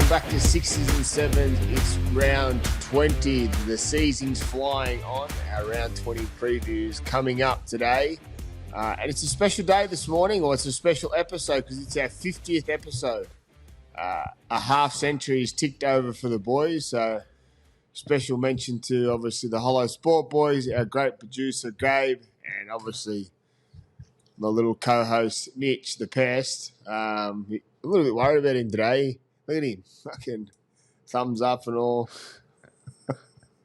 Welcome back to Sixes and Sevens. It's round 20. The season's flying on. Our round 20 previews coming up today. And it's a special day this morning, or it's a special episode because it's our 50th episode. A half century is ticked over for the boys. So special mention to, obviously, the Hollow Sport boys, our great producer, Gabe, and obviously my little co-host, Mitch, the pest. A little bit worried about him today. Look at him, fucking thumbs up and all.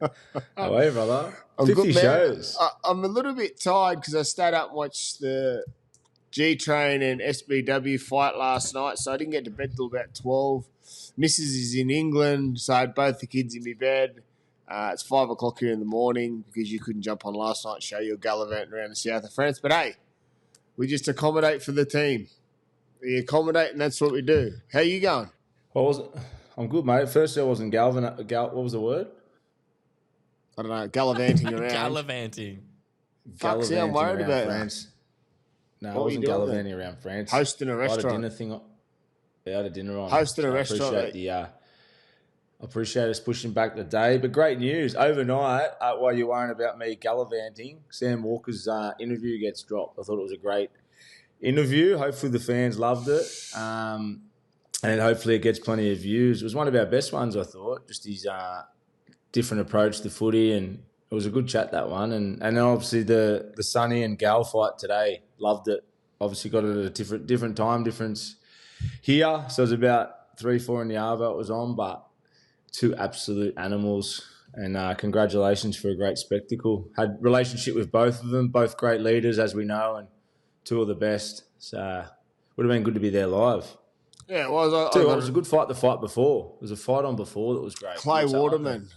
How are you, brother? I'm 50 good, man. shows. I'm a little bit tired because I stayed up and watched the G-Train and SBW fight last night, so I didn't get to bed till about 12. Mrs. is in England, so I had both the kids in my bed. It's 5 o'clock here in the morning because you couldn't jump on last night's show. You're gallivanting around the south of France. But, hey, we just accommodate for the team. We accommodate, and that's what we do. How you going? What was it? I'm good, mate. First, I wasn't Galvin. What was the word? I don't know, gallivanting around. Gallivanting. Fuck, see, I'm worried about France. No, I What were you wasn't doing gallivanting around France. Hosting a I had a restaurant. dinner thing. Yeah, I had a dinner on. Hosting a So restaurant, I appreciate us pushing back the day. But great news. Overnight, while you're worrying about me gallivanting, Sam Walker's interview gets dropped. I thought it was a great interview. Hopefully the fans loved it. And hopefully it gets plenty of views. It was one of our best ones, I thought. Just his different approach to footy, and it was a good chat, that one. And then obviously the Sonny and Gal fight today, loved it. Obviously got it at a different time difference here. So it was about 3-4 in the Arvo it was on, but two absolute animals. And congratulations for a great spectacle. Had relationship with both of them, both great leaders, as we know, and two of the best. So would have been good to be there live. Yeah, it was. It was a good fight the fight before. There was a fight on before that was great. Clay Waterman.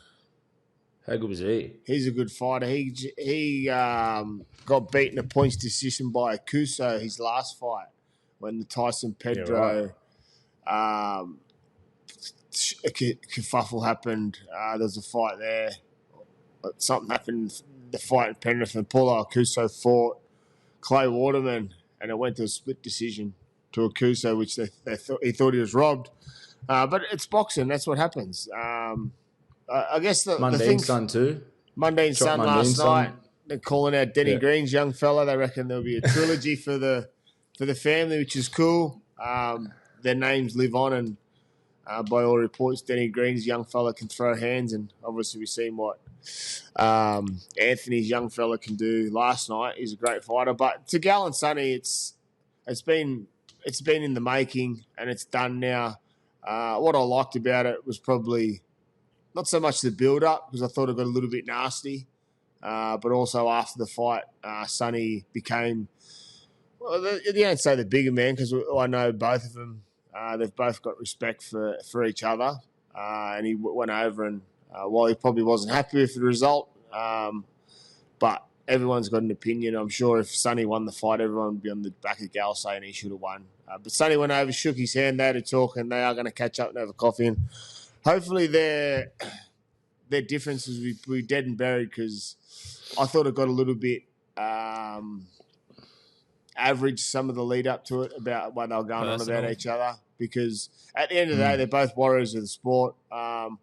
How good was he? He's a good fighter. He got beaten a points decision by Akuso his last fight when the Tyson Pedro kerfuffle happened. There was a fight there. Something happened. The fight in Penrith, and Paulo Akuso fought Clay Waterman, and it went to a split decision to Akuso, which he thought he was robbed. But it's boxing. That's what happens. I guess the Mundine Sun too. Mundine Sun last night. They're calling out Denny Green's young fella. They reckon there'll be a trilogy for the family, which is cool. Their names live on, and by all reports, Denny Green's young fella can throw hands, and obviously we've seen what Anthony's young fella can do last night. He's a great fighter. But to Gal and Sonny, it's been in the making, and it's done now. What I liked about it was probably not so much the build-up, because I thought it got a little bit nasty, but also after the fight, Sonny became, well, you don't say the bigger man, because I know both of them, they've both got respect for each other, and he went over and, while he probably wasn't happy with the result, but everyone's got an opinion. I'm sure if Sonny won the fight, everyone would be on the back of Gal saying he should have won. But Sonny went over, shook his hand, they had a talk, and they are going to catch up and have a coffee. And hopefully their differences will be dead and buried, because I thought it got a little bit average, some of the lead up to it, about what they were going on about each other. Because at the end of the day, they're both warriors of the sport.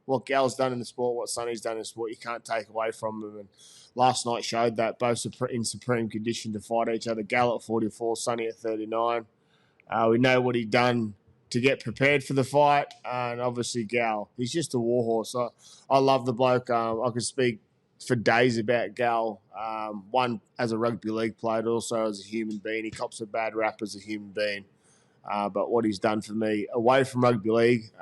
What Gal's done in the sport, what Sonny's done in the sport, you can't take away from them. And last night showed that, both in supreme condition to fight each other. Gal at 44, Sonny at 39. We know what he'd done to get prepared for the fight, and obviously Gal, he's just a warhorse. I love the bloke. I could speak for days about Gal. One, as a rugby league player, but also as a human being. He cops a bad rap as a human being. But what he's done for me away from rugby league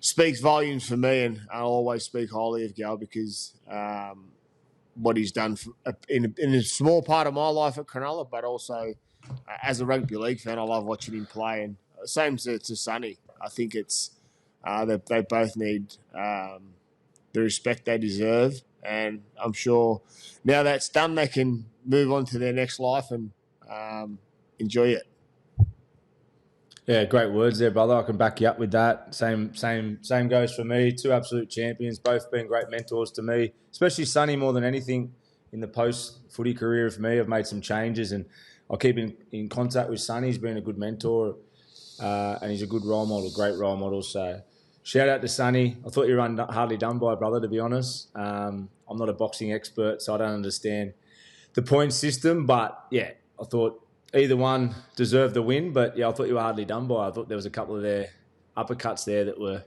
speaks volumes for me, and I'll always speak highly of Gal, because what he's done in a small part of my life at Cronulla, but also as a rugby league fan, I love watching him play. And same to Sonny. I think it's they both need the respect they deserve, and I'm sure now that's done, they can move on to their next life and enjoy it. Yeah, great words there, brother. I can back you up with that. Same goes for me. Two absolute champions, both been great mentors to me, especially Sonny more than anything in the post-footy career of me. I've made some changes, and I'll keep in contact with Sonny. He's been a good mentor and he's a good role model, great role model. So shout out to Sonny. I thought you were hardly done by, brother, to be honest. I'm not a boxing expert, so I don't understand the point system. But, yeah, I thought either one deserved the win. But, yeah, I thought you were hardly done by. I thought there was a couple of their uppercuts there that were,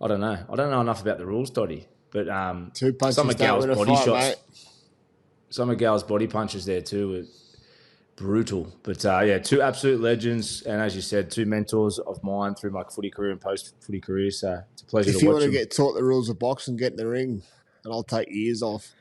I don't know. I don't know enough about the rules, Dotty. But some of Gal's body shots, mate. Some of Gal's body punches there too were brutal. But, yeah, two absolute legends. And as you said, two mentors of mine through my footy career and post-footy career. So it's a pleasure to watch. If you want to get taught the rules of boxing, get in the ring, and I'll take years off.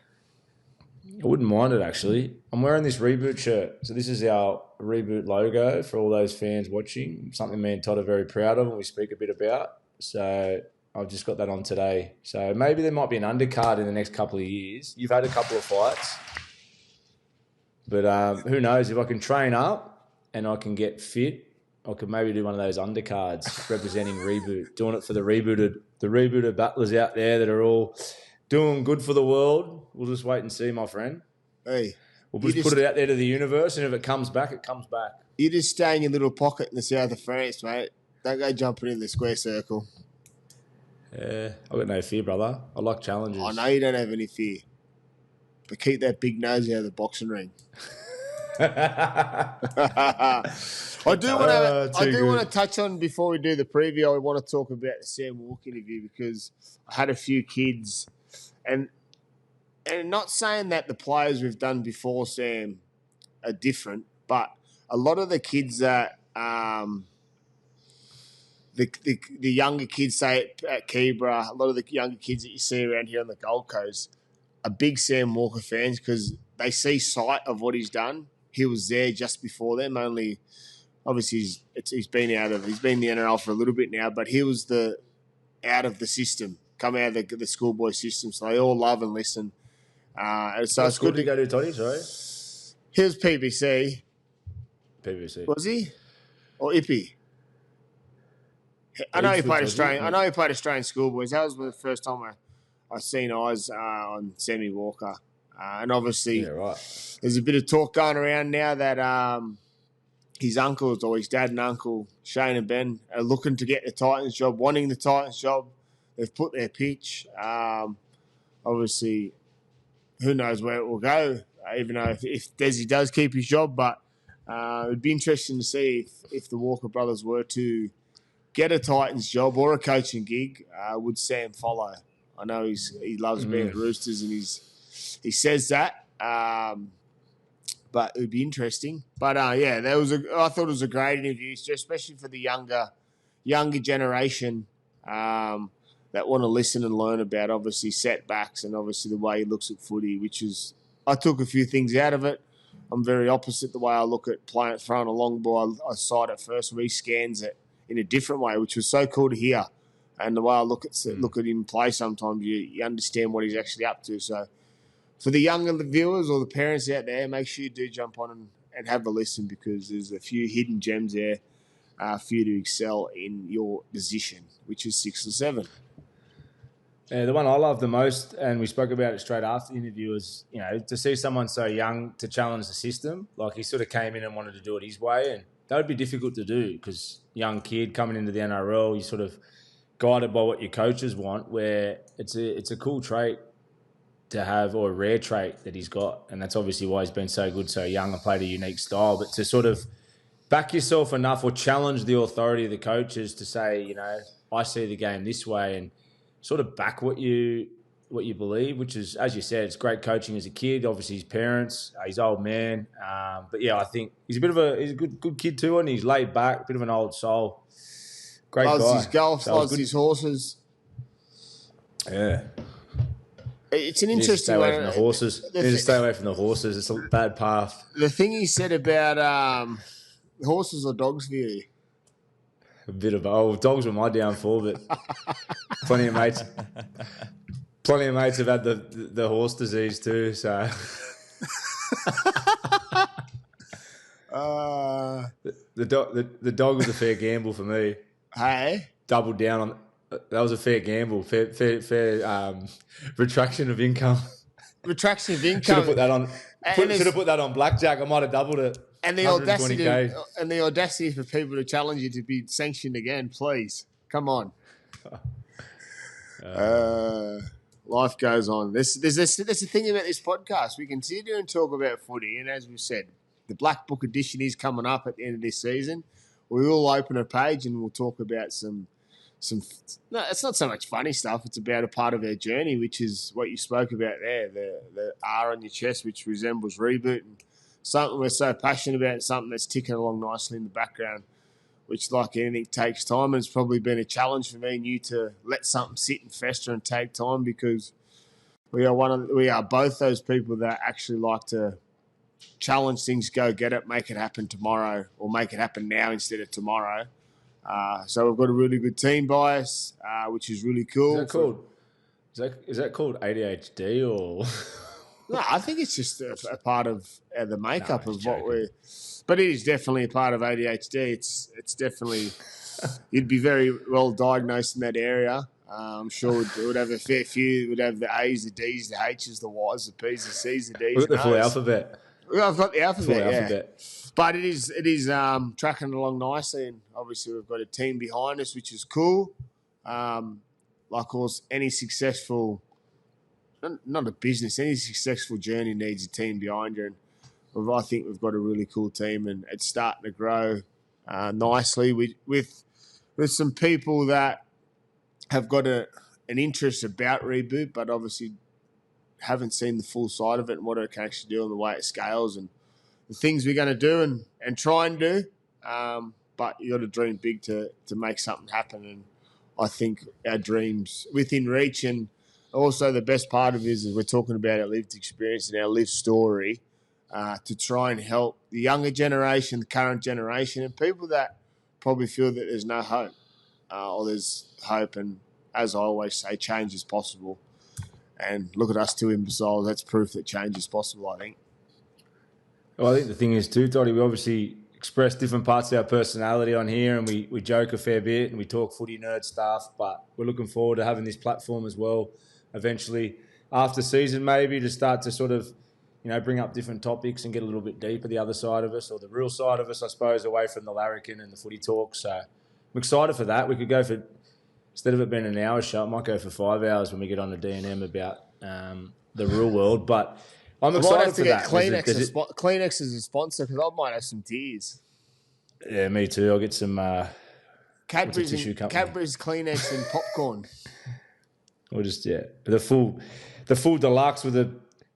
I wouldn't mind it, actually. I'm wearing this Reboot shirt. So this is our Reboot logo for all those fans watching. Something me and Todd are very proud of and we speak a bit about. So I've just got that on today. So maybe there might be an undercard in the next couple of years. You've had a couple of fights. But who knows? If I can train up and I can get fit, I could maybe do one of those undercards representing Reboot, doing it for the rebooted battlers out there that are all doing good for the world. We'll just wait and see, my friend. Hey, we'll just put it out there to the universe, and if it comes back, it comes back. You just stay in your little pocket in the south of France, mate. Don't go jumping in the square circle. Yeah, I've got no fear, brother. I like challenges. I know you don't have any fear. But keep that big nose out of the boxing ring. I do want to touch on, before we do the preview, I want to talk about the Sam Walker interview because I had a few kids, and not saying that the players we've done before Sam are different, but a lot of the kids that the younger kids, say at Keebra, a lot of the younger kids that you see around here on the Gold Coast are big Sam Walker fans because they see sight of what he's done. He was there just before them. Only, obviously, he's been in the NRL for a little bit now, but he was out of the system, come out of the schoolboy system. So they all love and listen. So it's good to go to Toddy, sorry. He was PBC. PBC. Was he? Or Ippy? I know he played Australian schoolboys. That was the first time I seen eyes on Sammy Walker. And obviously, there's a bit of talk going around now that his uncles, or his dad and uncle, Shane and Ben, are looking to get the Titans job, wanting the Titans job. They've put their pitch. Obviously, who knows where it will go, even though if Desi does keep his job. But it would be interesting to see if the Walker brothers were to get a Titans job or a coaching gig, would Sam follow? I know he loves being at Roosters and he says that, but it would be interesting. But yeah, I thought it was a great interview, especially for the younger generation that want to listen and learn about obviously setbacks and obviously the way he looks at footy, which is, I took a few things out of it. I'm very opposite the way I look at playing it, throwing a long ball. I saw it at first where he scans it in a different way, which was so cool to hear. And the way I look at him play, sometimes you understand what he's actually up to. So for the younger viewers or the parents out there, make sure you do jump on and have a listen, because there's a few hidden gems there for you to excel in your position, which is 6 or 7. Yeah, the one I love the most, and we spoke about it straight after the interview, is, to see someone so young to challenge the system. Like, he sort of came in and wanted to do it his way, and that would be difficult to do because young kid coming into the NRL, you sort of guided by what your coaches want, where it's a cool trait to have, or a rare trait that he's got, and that's obviously why he's been so good so young and played a unique style. But to sort of back yourself enough or challenge the authority of the coaches to say, I see the game this way, and sort of back what you believe, which is, as you said, it's great coaching as a kid. Obviously, his parents, his old man. But yeah, I think he's a good kid too, and he's laid back, a bit of an old soul. Great guy. Loves his golf, loves his horses. Yeah. It's an interesting one. Stay away from the horses. Stay away from the horses. It's a bad path. The thing he said about horses or dogs for you? A bit of both. Dogs were my downfall, but plenty of mates have had the horse disease too. So the dog was a fair gamble for me. Hey, doubled down on that. Was a fair gamble. Fair retraction of income. Retraction of income. Should have put that on blackjack. I might have doubled it. And the audacity for people to challenge you to be sanctioned again, please. Come on. Life goes on. There's the thing about this podcast. We can sit here and talk about footy, and as we said, the Black Book edition is coming up at the end of this season. We will open a page and we'll talk about some. No, it's not so much funny stuff. It's about a part of our journey, which is what you spoke about there, the R on your chest, which resembles reboot, and something we're so passionate about, something that's ticking along nicely in the background, which, like anything, takes time. And it's probably been a challenge for me and you to let something sit and fester and take time, because we are both those people that actually like to challenge things, go get it, make it happen tomorrow, or make it happen now instead of tomorrow. So we've got a really good team by us, which is really cool. Is that called ADHD or? No, I think it's just a part of the makeup of what we're. But it is definitely a part of ADHD. It's definitely. You'd be very well diagnosed in that area. I'm sure it would have a fair few. Would have the A's, the D's, the H's, the Y's, the P's, the C's, the D's. We've got the full alphabet. Well, I've got the alphabet. Alphabet. But it is tracking along nicely, and obviously we've got a team behind us, which is cool. Like, of course, any successful, not a business, any successful journey needs a team behind you, and I think we've got a really cool team, and it's starting to grow nicely with some people that have got an interest about Reboot, but obviously haven't seen the full side of it and what it can actually do and the way it scales and the things we're going to do and try and do. But you got to dream big to make something happen. And I think our dreams within reach, and also the best part of it is we're talking about our lived experience and our lived story to try and help the younger generation, the current generation, and people that probably feel that there's no hope or there's hope. And as I always say, change is possible. And look at us two imbeciles. That's proof that change is possible, I think. Well, I think the thing is too, Toddy, we obviously express different parts of our personality on here, and we joke a fair bit and we talk footy nerd stuff, but we're looking forward to having this platform as well eventually after season, maybe, to start to sort of, bring up different topics and get a little bit deeper the other side of us, or the real side of us, I suppose, away from the larrikin and the footy talk. So I'm excited for that. We could go for, instead of it being an hour show, it might go for 5 hours when we get on to D&M about the real world. But I'm excited for that. Kleenex is a sponsor, because I might have some tears. Yeah, me too. I'll get some Cadbury's, Kleenex, and popcorn. Or just the full deluxe with a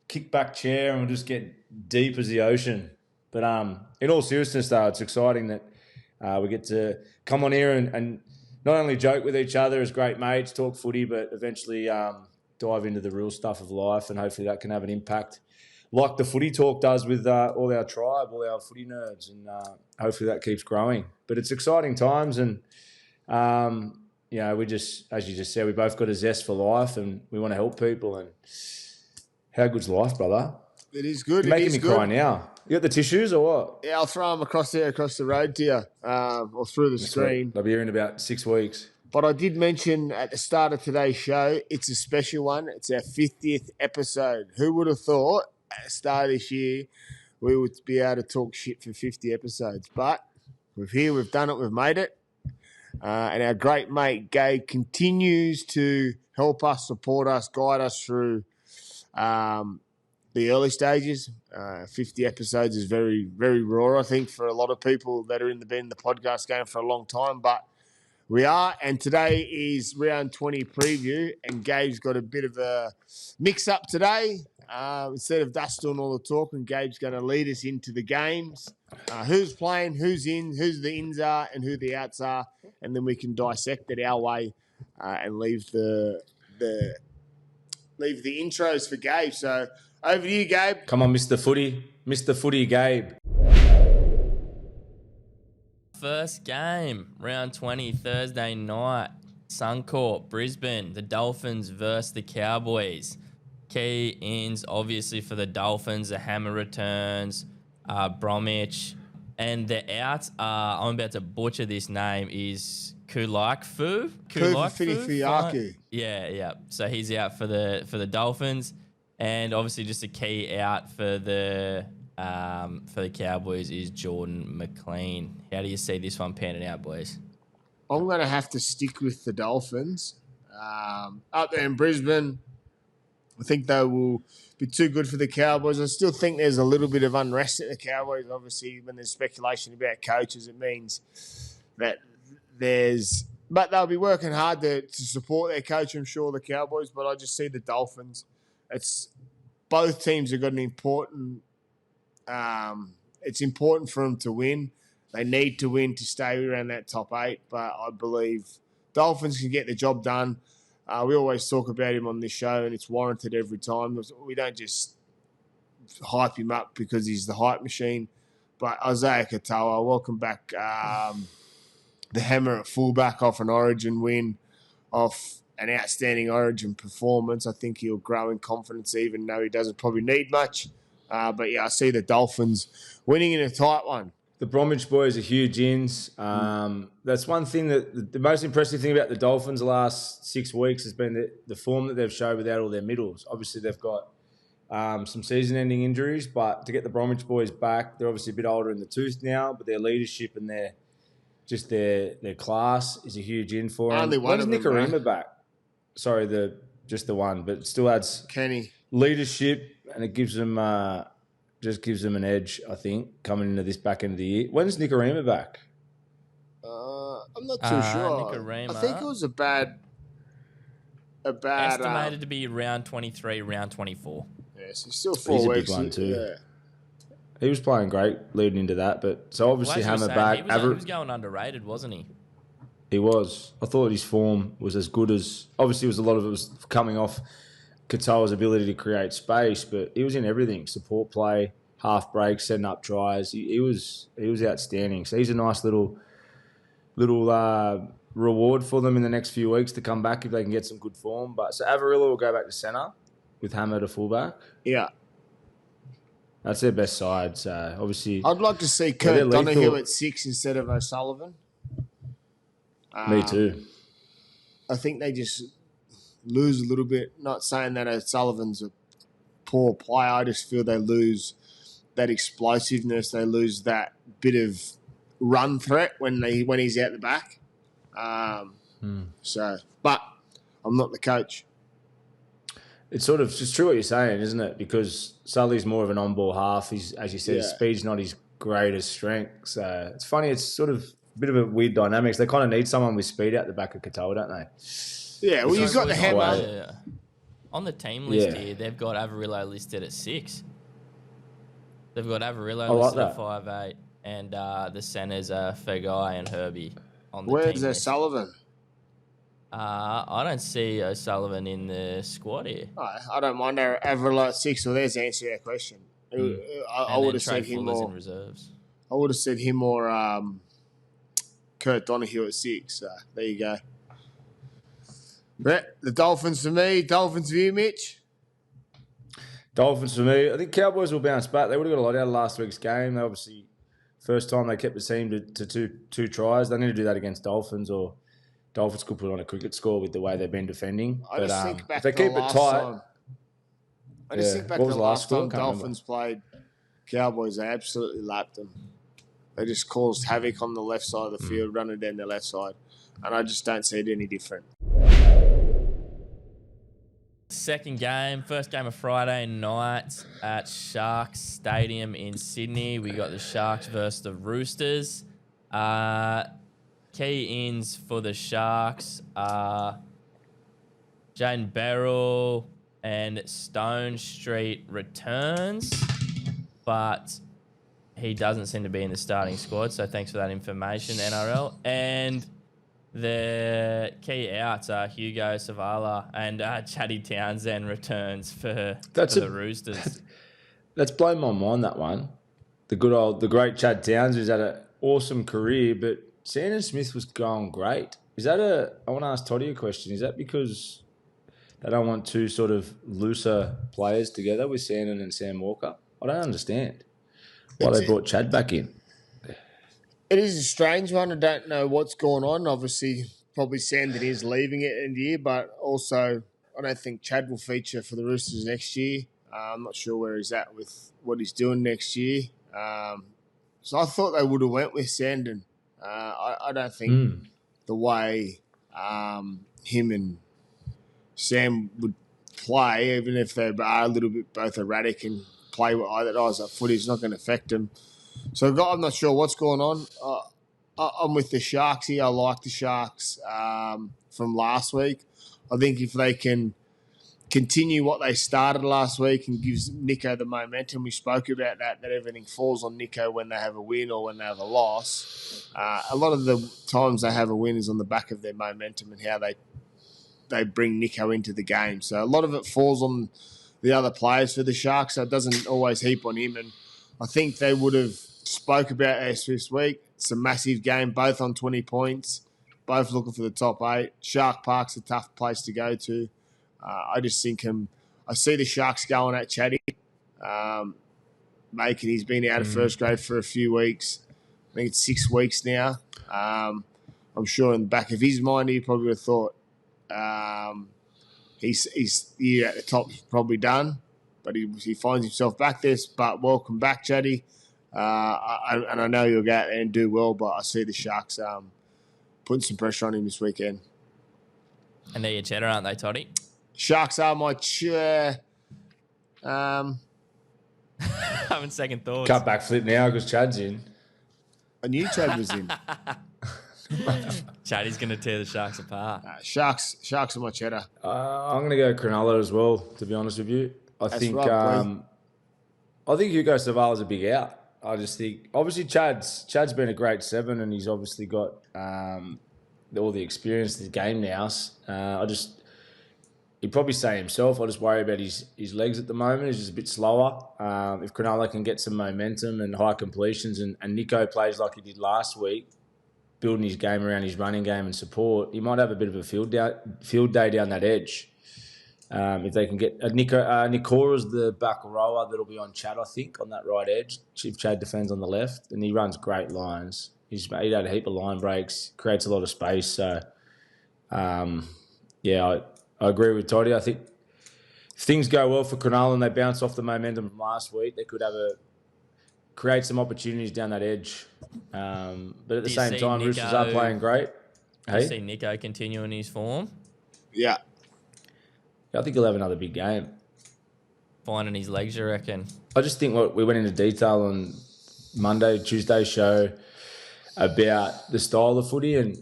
kickback chair, and we'll just get deep as the ocean. But in all seriousness, though, it's exciting that we get to come on here and not only joke with each other as great mates, talk footy, but eventually dive into the real stuff of life, and hopefully that can have an impact like the footy talk does with all our tribe, all our footy nerds, and hopefully that keeps growing. But it's exciting times, and we just, as you just said, we both got a zest for life, and we want to help people. And how good's life, brother? It is good. You're making me cry now. You got the tissues or what? Yeah, I'll throw them across the road to you, or through the screen. They'll be here in about 6 weeks. But I did mention at the start of today's show, it's a special one. It's our 50th episode. Who would have thought at the start of this year we would be able to talk shit for 50 episodes? But we're here, we've done it, we've made it. And our great mate Gabe continues to help us, support us, guide us through the early stages. 50 episodes is very, very raw, I think, for a lot of people that are been in the podcast game for a long time. But we are, and today is round 20 preview, and Gabe's got a bit of a mix-up today. Instead of Dust doing all the talking, Gabe's going to lead us into the games. Who's playing, who's in, who's the ins are, and who the outs are, and then we can dissect it our way and leave the intros for Gabe. So over to you, Gabe. Come on, Mr. Footy, Gabe. First game, round 20, Thursday night, Suncorp, Brisbane, the Dolphins versus the Cowboys. Key ins, obviously, for the Dolphins, the hammer returns, Bromwich, and the outs are, I'm about to butcher this name, is Kulakfu? Kulakfu? Yeah. So he's out for the Dolphins, and obviously just a key out for the for the Cowboys is Jordan McLean. How do you see this one panning out, boys? I'm going to have to stick with the Dolphins. Up there in Brisbane, I think they will be too good for the Cowboys. I still think there's a little bit of unrest at the Cowboys. Obviously, when there's speculation about coaches, it means that there's... But they'll be working hard to support their coach, I'm sure, the Cowboys. But I just see the Dolphins. Both teams have got an important... it's important for them to win. They need to win to stay around that top 8, but I believe Dolphins can get the job done. We always talk about him on this show, and it's warranted every time. We don't just hype him up because he's the hype machine. But Isaiah Katoa, welcome back. The hammer at fullback off an Origin win, off an outstanding Origin performance. I think he'll grow in confidence, even though he doesn't probably need much. But, yeah, I see the Dolphins winning in a tight one. The Bromwich boys are huge ins. That's one thing that the most impressive thing about the Dolphins the last 6 weeks has been the form that they've showed without all their middles. Obviously, they've got some season-ending injuries, but to get the Bromwich boys back, they're obviously a bit older in the tooth now, but their leadership and their class is a huge in for them. Only one of them, Nicarima back? Sorry, just the one, but it still adds Kenny leadership, and it gives them just gives them an edge, I think, coming into this back end of the year. When's Nicarima back? I'm not too sure. Nicarima, I think it was a bad. Estimated to be round 23, round 24. Yes, it's still 4 He's weeks. a big one too. Yeah. He was playing great leading into that, but so obviously Hammer back. He was going underrated, wasn't he? He was. I thought his form was as good as. Obviously, a lot of it was coming off Katoa's ability to create space, but he was in everything: support play, half breaks, setting up tries. He was outstanding. So he's a nice little reward for them in the next few weeks to come back if they can get some good form. But so Avarillo will go back to centre with Hammer to fullback. Yeah. That's their best side. So obviously, I'd like to see Kurt Donahue at 6 instead of O'Sullivan. Me too. I think they just lose a little bit. Not saying that O'Sullivan's a poor player. I just feel they lose that explosiveness. They lose that bit of run threat when he's out the back. So, but I'm not the coach. It's sort of just true what you're saying, isn't it? Because Sully's more of an on-ball half. He's, as you said, speed's not his greatest strength. So it's funny. It's sort of a bit of a weird dynamics. They kind of need someone with speed out the back of Katoa, don't they? Yeah, well, you've got the hammer. Yeah. On the team list here, they've got Avarillo listed at 6. They've got Avarillo listed at 5'8", and the centers are Fegai and Herbie on the Where's team list. O'Sullivan? I don't see O'Sullivan in the squad here. I don't mind Avarillo at 6. Well, there's the answer to that question. I would have said him more. In reserves. I would have said him more Kurt Donahue at 6. So there you go. The Dolphins for me. Dolphins for you, Mitch? Dolphins for me. I think Cowboys will bounce back. They would have got a lot out of last week's game. They obviously, first time they kept the team to two tries. They need to do that against Dolphins, or Dolphins could put on a cricket score with the way they've been defending. I just think back if they to keep the it last tight. time. I just think back to the last time Dolphins played Cowboys. They absolutely lapped them. They just caused havoc on the left side of the field, running down the left side. And I just don't see it any different. Second game, first game of Friday night at Sharks Stadium in Sydney. We got the Sharks versus the Roosters. Key ins for the Sharks are Jane Beryl and Stone Street returns, but he doesn't seem to be in the starting squad, so thanks for that information, NRL. And the key outs are Hugo Savala and Chatty Townsend returns for the Roosters. That's blown my mind, that one. The great Chad Townsend who's had an awesome career, but Sandon Smith was going great. I want to ask Toddy a question. Is that because they don't want two sort of looser players together with Sandon and Sam Walker? I don't understand why they brought Chad back in. It is a strange one. I don't know what's going on. Obviously, probably Sandon is leaving it in the year, but also I don't think Chad will feature for the Roosters next year. I'm not sure where he's at with what he's doing next year. So I thought they would have went with Sandon. I don't think the way him and Sam would play, even if they are a little bit both erratic and play with either eyes up footy, it's not going to affect them. So I'm not sure what's going on. I'm with the Sharks here. I like the Sharks from last week. I think if they can continue what they started last week and gives Nico the momentum, we spoke about that everything falls on Nico when they have a win or when they have a loss. A lot of the times they have a win is on the back of their momentum and how they bring Nico into the game. So a lot of it falls on the other players for the Sharks, so it doesn't always heap on him. And I think they would have spoke about this week. It's a massive game, both on 20 points, both looking for the top 8. Shark Park's a tough place to go to. I just think I see the Sharks going at Chatty. Making he's been out of first grade for a few weeks. I think it's 6 weeks now. I'm sure in the back of his mind he probably would have thought he's year at the top's probably done, but he finds himself back there. But welcome back, Chatty. And I know you'll go out there and do well, but I see the Sharks putting some pressure on him this weekend. And they're your cheddar, aren't they, Toddy? Sharks are my chair. Having second thoughts. Cut back flip now because Chad's in. I knew Chad was in. Chatty's going to tear the Sharks apart. Sharks are my cheddar. I'm going to go Cronulla as well, to be honest with you. I think Hugo Savala's a big out. I just think, obviously, Chad's been a great 7 and he's obviously got all the experience in the game now. He'd probably say himself, I just worry about his legs at the moment. He's just a bit slower. If Cronulla can get some momentum and high completions and Nico plays like he did last week, building his game around his running game and support, he might have a bit of a field day down that edge. If they can get Nikora's the back rower that'll be on Chad, I think, on that right edge. If Chad defends on the left, and he runs great lines. He's made a heap of line breaks, creates a lot of space. So, I agree with Toddy. I think if things go well for Cronulla and they bounce off the momentum from last week, they could create some opportunities down that edge. But at the same time, Roosters are playing great. Do you see Nico continuing his form? Yeah. I think he'll have another big game. Finding his legs, you reckon? I just think we went into detail on Tuesday show about the style of footy and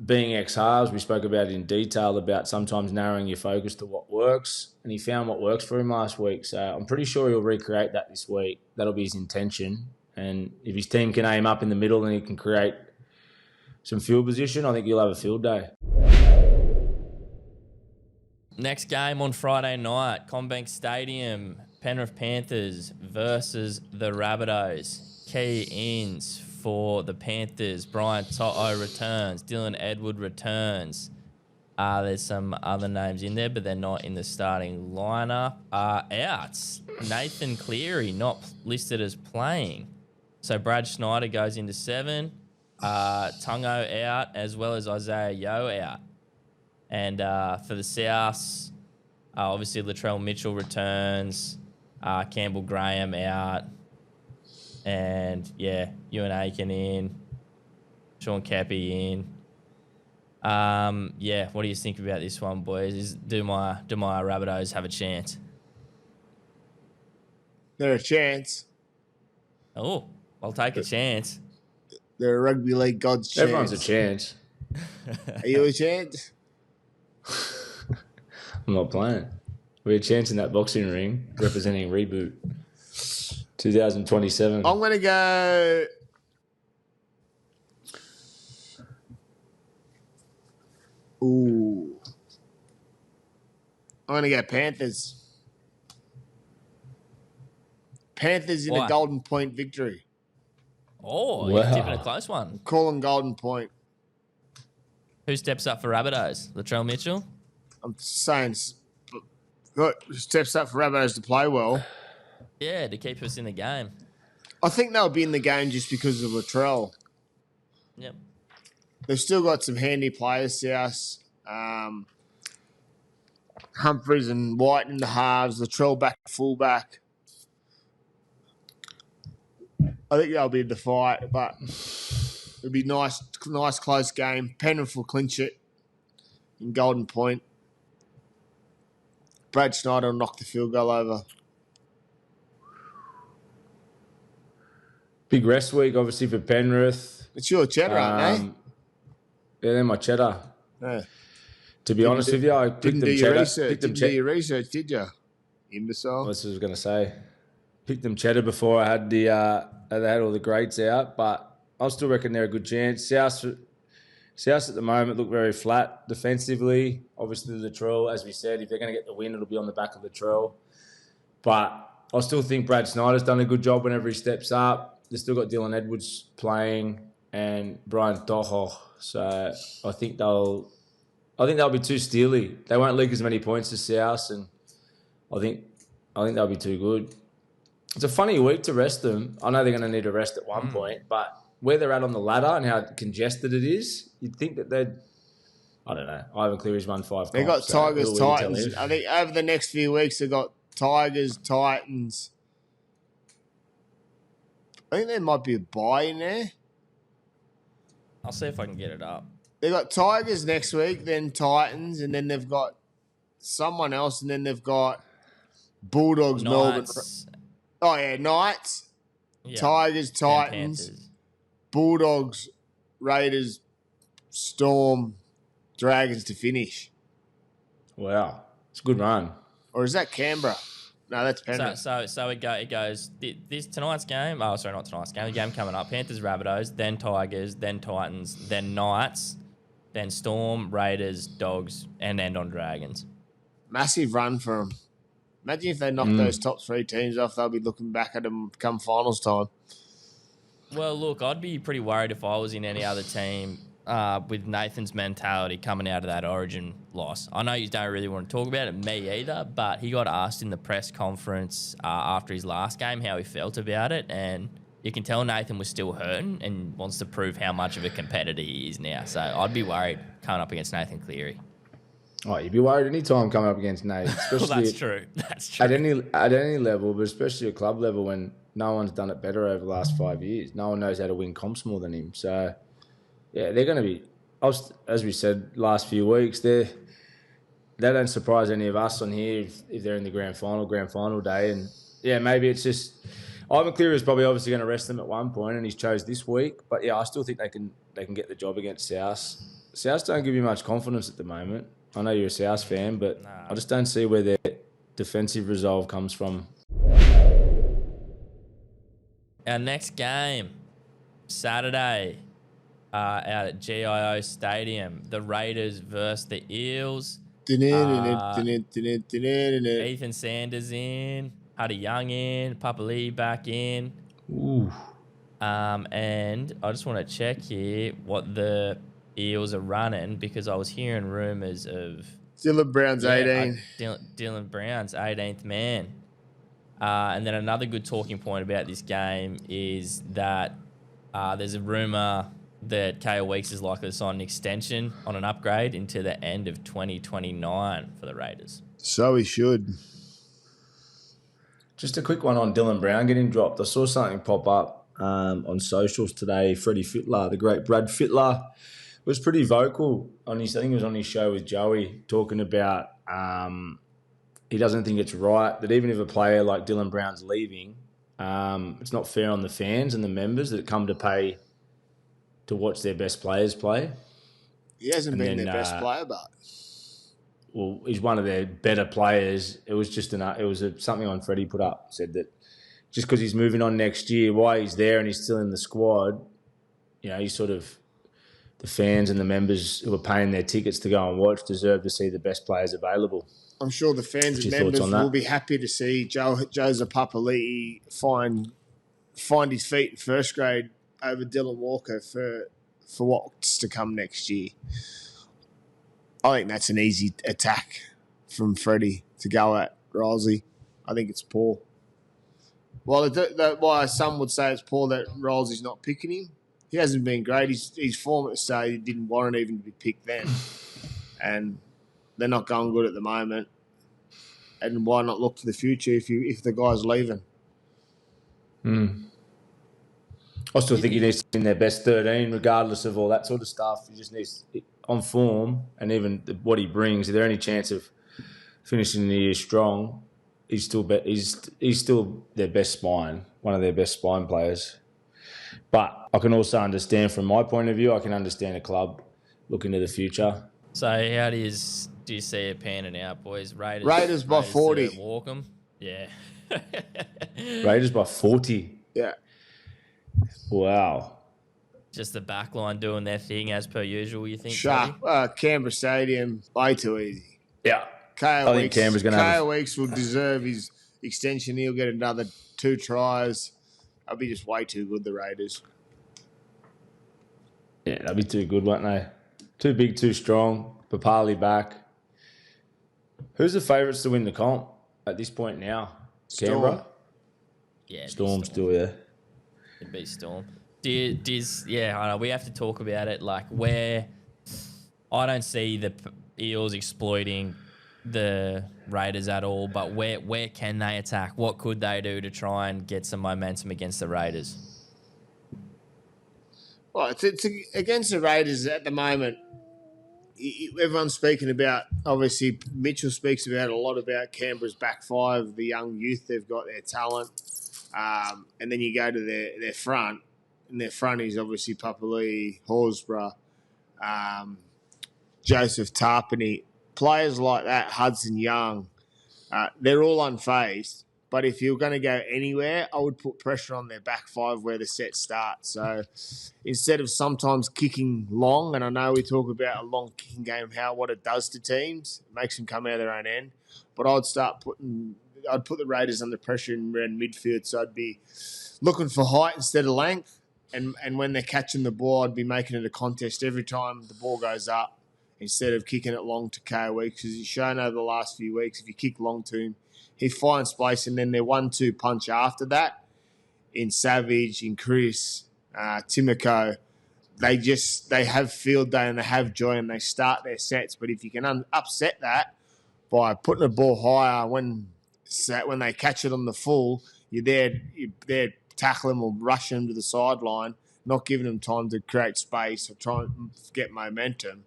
being ex-halves. We spoke about it in detail about sometimes narrowing your focus to what works, and he found what works for him last week. So I'm pretty sure he'll recreate that this week. That'll be his intention. And if his team can aim up in the middle and he can create some field position, I think he'll have a field day. Next game on Friday night, Combank Stadium, Penrith Panthers versus the Rabbitohs. Key ins for the Panthers. Brian Toto returns. Dylan Edward returns. There's some other names in there, but they're not in the starting lineup. Outs. Nathan Cleary not listed as playing. So Brad Schneider goes into 7. Tungo out, as well as Isaiah Yeo out. And for the Souths, obviously Latrell Mitchell returns. Campbell Graham out. And, Ewan Aiken in. Sean Cappy in. What do you think about this one, boys? Do my Rabbitohs have a chance? They're a chance. Oh, I'll take a chance. They're a rugby league god's chance. Everyone's a chance. Are you a chance? I'm not playing. We're a chance in that boxing ring representing Reboot 2027. I'm going to go... Ooh. I'm going to go Panthers. Panthers in a Golden Point victory. Oh, you're tipping a close one. Calling Golden Point. Who steps up for Rabbitohs? Latrell Mitchell? I'm saying steps up for Rabbitohs to play well. Yeah, to keep us in the game. I think they'll be in the game just because of Latrell. Yep. They've still got some handy players, South. Humphries and White in the halves, Latrell back fullback. I think they'll be in the fight, but it'll be nice close game. Penrith will clinch it in Golden Point. Brad Schneider will knock the field goal over. Big rest week, obviously, for Penrith. It's your cheddar, aren't Yeah, they're my cheddar. they? To be honest with you, I picked them cheddar. Didn't do your research, did you? Imbecile. That's what I was going to say. Picked them cheddar before I had they had all the grades out, but I still reckon they're a good chance. South at the moment look very flat defensively. Obviously, Latrell, as we said, if they're going to get the win, it'll be on the back of Latrell. But I still think Brad Snyder's done a good job whenever he steps up. They've still got Dylan Edwards playing and Brian Toho. So I think they'll be too steely. They won't leak as many points as South, and I think they'll be too good. It's a funny week to rest them. I know they're going to need a rest at one point, but where they're at on the ladder and how congested it is, you'd think that they'd... I don't know. Ivan Cleary's won 5 They got Tigers, Titans. I think over the next few weeks they've got Tigers, Titans. I think there might be a bye in there. I'll see if I can get it up. They've got Tigers next week, then Titans, and then they've got someone else, and then they've got Bulldogs, Melbourne. Oh, yeah, Knights, Tigers, Titans, Bulldogs, Raiders, Storm, Dragons to finish. Wow. It's a good run. Or is that Canberra? No, that's Penrith. So it goes this tonight's game. Oh, sorry, not tonight's game. The game coming up: Panthers, Rabbitohs, then Tigers, then Titans, then Knights, then Storm, Raiders, Dogs, and end on Dragons. Massive run for them. Imagine if they knock those top 3 teams off. They'll be looking back at them come finals time. Well, look, I'd be pretty worried if I was in any other team with Nathan's mentality coming out of that Origin loss. I know you don't really want to talk about it, me either, but he got asked in the press conference after his last game how he felt about it, and you can tell Nathan was still hurting and wants to prove how much of a competitor he is now. So I'd be worried coming up against Nathan Cleary. Oh, you'd be worried any time coming up against Nate. Especially Well, that's true. That's true. At any level, but especially at club level when no one's done it better over the last 5 years. No one knows how to win comps more than him. So, yeah, they're going to be, as we said last few weeks, they don't surprise any of us on here if they're in the grand final day. And, yeah, maybe it's just Ivan Cleary is probably obviously going to rest them at one point, and he's chose this week. But, yeah, I still think they can get the job against South. South don't give you much confidence at the moment. I know you're a South fan, but I just don't see where their defensive resolve comes from. Our next game, Saturday, out at GIO Stadium, the Raiders versus the Eels. Ethan Sanders in, Huddy Young in, Papa Lee back in. Ooh. And I just want to check here what the Eels are running, because I was hearing rumours of Dylan Brown's 18. Dylan Brown's 18th man. And then another good talking point about this game is that there's a rumour that KO Weeks is likely to sign an extension on an upgrade into the end of 2029 for the Raiders. So he should. Just a quick one on Dylan Brown getting dropped. I saw something pop up on socials today. Freddie Fittler, the great Brad Fittler, was pretty vocal on his. I think it was on his show with Joey, talking about he doesn't think it's right that even if a player like Dylan Brown's leaving, it's not fair on the fans and the members that come to pay to watch their best players play. He hasn't been their best player, but well, he's one of their better players. It was just something on Freddie put up, said that just because he's moving on next year, why he's there and he's still in the squad, he's sort of, the fans and the members who are paying their tickets to go and watch deserve to see the best players available. I'm sure the fans and members will be happy to see Joseph Papali'i find his feet in first grade over Dylan Walker for what's to come next year. I think that's an easy attack from Freddie to go at Rolsey. I think it's poor. Why some would say it's poor that Rolsey's not picking him. He hasn't been great. His form at the start, he didn't warrant even to be picked then. And they're not going good at the moment. and why not look to the future if the guy's leaving? I still think he needs to be in their best 13, regardless of all that sort of stuff. He just needs on form, and even what he brings. Is there any chance of finishing the year strong? He's still their best spine, one of their best spine players. But I can also understand, from my point of view, I can understand a club looking to the future. So how do you see it panning out, boys? Raiders by 40. Walk 'em? Yeah. Raiders by 40. Yeah. Wow. Just the back line doing their thing as per usual, you think? Sharp. Canberra Stadium, way too easy. Yeah. I think Canberra's going to have... Weeks will deserve his extension. He'll get another 2 tries. That'll be just way too good, the Raiders. Yeah, that'd be too good, won't they? Too big, too strong. Papali back. Who's the favourites to win the comp at this point now? Storm. Canberra? Yeah. Storm's still there. It'd be Storm. I know. We have to talk about it. Like, where I don't see the Eels exploiting the Raiders at all, but where can they attack? What could they do to try and get some momentum against the Raiders? Well, it's against the Raiders at the moment. Everyone's speaking about, obviously, Mitchell speaks about a lot about Canberra's back five, the young youth they've got, their talent. And then you go to their front, and their front is obviously Papali, Horsburgh, Joseph Tarpany. Players like that, Hudson Young, they're all unfazed. But if you're going to go anywhere, I would put pressure on their back five where the set starts. So instead of sometimes kicking long, and I know we talk about a long kicking game, what it does to teams, it makes them come out of their own end. But I'd put the Raiders under pressure around midfield, so I'd be looking for height instead of length. And when they're catching the ball, I'd be making it a contest every time the ball goes up instead of kicking it long to KO because he's shown over the last few weeks, if you kick long to him, he finds space, and then their 1-2 punch after that in Savage, in Chris, Timoko, they have field day and they have joy and they start their sets. But if you can upset that by putting the ball higher when they catch it on the full, you're there tackle them or rush them to the sideline, not giving them time to create space or try and get momentum.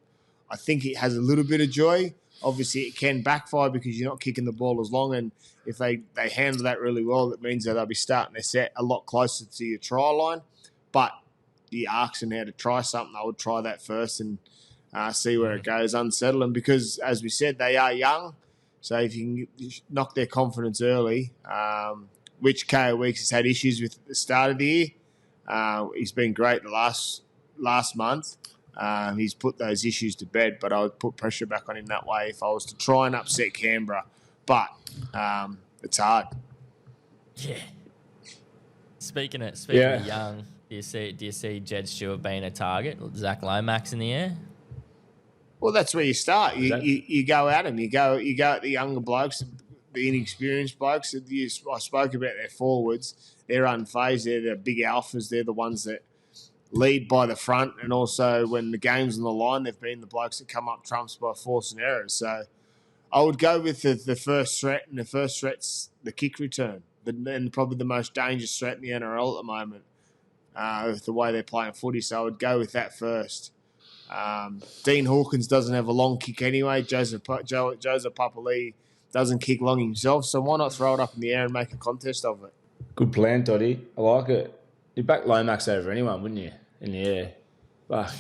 I think it has a little bit of joy. Obviously, it can backfire because you're not kicking the ball as long, and if they handle that really well, it means that they'll be starting their set a lot closer to your try line. But you ask them how to try something, I would try that first and see where it goes, unsettle them, because, as we said, they are young. So if you can knock their confidence early, which KO Weeks has had issues with at the start of the year, he's been great the last month. He's put those issues to bed, but I would put pressure back on him that way if I was to try and upset Canberra. But it's hard. Yeah. Speaking of young, do you see Jed Stewart being a target? Zach Lomax in the air? Well, that's where you start. You go at him. You go at the younger blokes, the inexperienced blokes. I spoke about their forwards. They're unfazed. They're the big alphas. They're the ones that lead by the front, and also when the game's on the line, they've been the blokes that come up trumps by force and errors. So I would go with the first threat, and the first threat's the kick return, and probably the most dangerous threat in the NRL at the moment with the way they're playing footy. So I would go with that first. Dean Hawkins doesn't have a long kick anyway. Joseph Papali doesn't kick long himself, so why not throw it up in the air and make a contest of it? Good plan, Toddy. I like it. You'd back Lomax over anyone, wouldn't you? In the air.